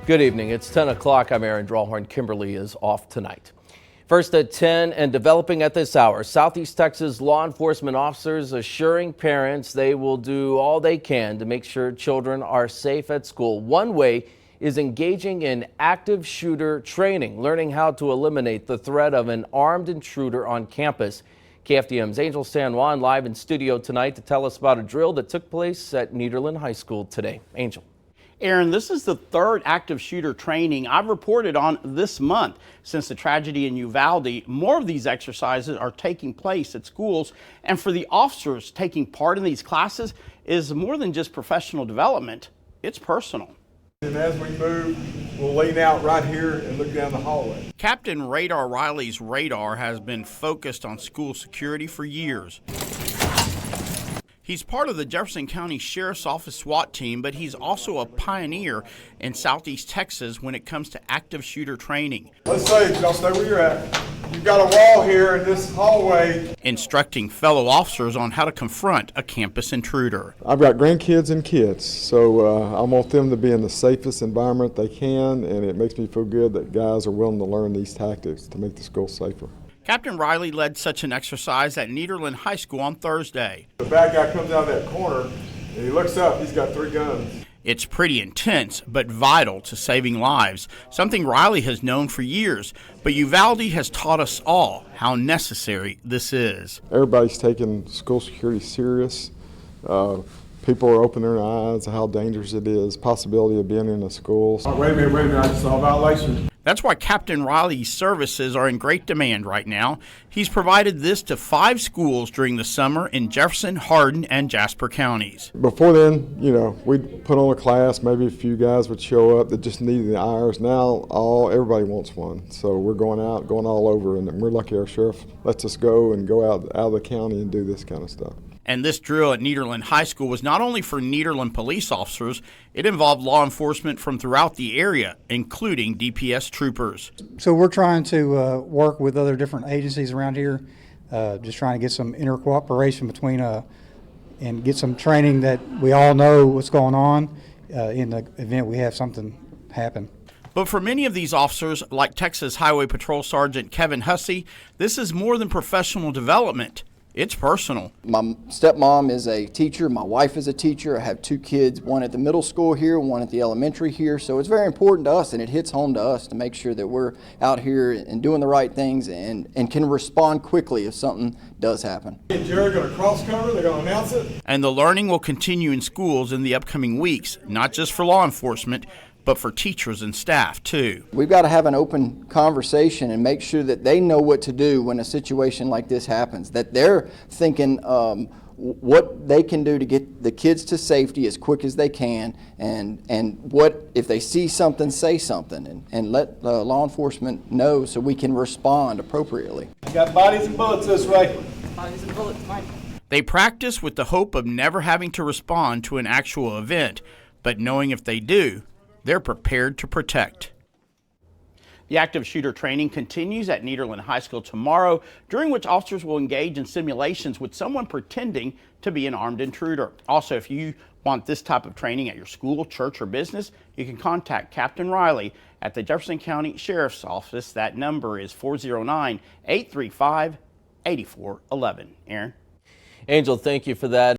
Good evening. It's 10 o'clock. I'm Aaron Drawhorn. Kimberly is off tonight. First at 10 and developing at this hour, Southeast Texas law enforcement officers assuring parents they will do all they can to make sure children are safe at school. One way is engaging in active shooter training, learning how to eliminate the threat of an armed intruder on campus. KFDM's Angel San Juan live in studio tonight to tell us about a drill that took place at Nederland High School today. Angel. Aaron, this is the third active shooter training I've reported on this month. Since the tragedy in Uvalde, more of these exercises are taking place at schools, and for the officers taking part in these classes is more than just professional development, it's personal. And as we move, we'll lean out right here and look down the hallway. Captain Radar Riley's radar has been focused on school security for years. He's part of the Jefferson County Sheriff's Office SWAT team, but he's also a pioneer in Southeast Texas when it comes to active shooter training. Let's say, y'all stay where you're at. You've got a wall here in this hallway. Instructing fellow officers on how to confront a campus intruder. I've got grandkids and kids, so I want them to be in the safest environment they can, and it makes me feel good that guys are willing to learn these tactics to make the school safer. Captain Riley led such an exercise at Nederland High School on Thursday. The bad guy comes out of that corner, and he looks up, he's got 3 guns. It's pretty intense, but vital to saving lives, something Riley has known for years. But Uvalde has taught us all how necessary this is. Everybody's taking school security serious. People are opening their eyes to how dangerous it is, possibility of being in a school. Oh, wait a minute, I just saw a violation. That's why Captain Riley's services are in great demand right now. He's provided this to 5 schools during the summer in Jefferson, Hardin, and Jasper counties. Before then, we'd put on a class, maybe a few guys would show up that just needed the irons. Now everybody wants one. So we're going all over, and we're lucky our sheriff lets us go out of the county and do this kind of stuff. And this drill at Nederland High School was not only for Nederland police officers, it involved law enforcement from throughout the area, including DPS troopers. So we're trying to work with other different agencies around here, just trying to get some intercooperation between and get some training that we all know what's going on in the event we have something happen. But for many of these officers, like Texas Highway Patrol Sergeant Kevin Hussey, this is more than professional development. It's personal. My stepmom is a teacher. My wife is a teacher. I have 2 kids, one at the middle school here, one at the elementary here. So it's very important to us, and it hits home to us to make sure that we're out here and doing the right things and can respond quickly if something does happen. Jared going to cross cover. They're going to announce it. And the learning will continue in schools in the upcoming weeks, not just for law enforcement, but for teachers and staff too. We've got to have an open conversation and make sure that they know what to do when a situation like this happens, that they're thinking what they can do to get the kids to safety as quick as they can, and what if they see something, say something, and let law enforcement know so we can respond appropriately. You got bodies and bullets this way. Bodies and bullets, fine. They practice with the hope of never having to respond to an actual event, but knowing if they do, they're prepared to protect. The active shooter training continues at Nederland High School tomorrow, during which officers will engage in simulations with someone pretending to be an armed intruder. Also, if you want this type of training at your school, church, or business, you can contact Captain Riley at the Jefferson County Sheriff's Office. That number is 409-835-8411. Aaron? Angel, thank you for that.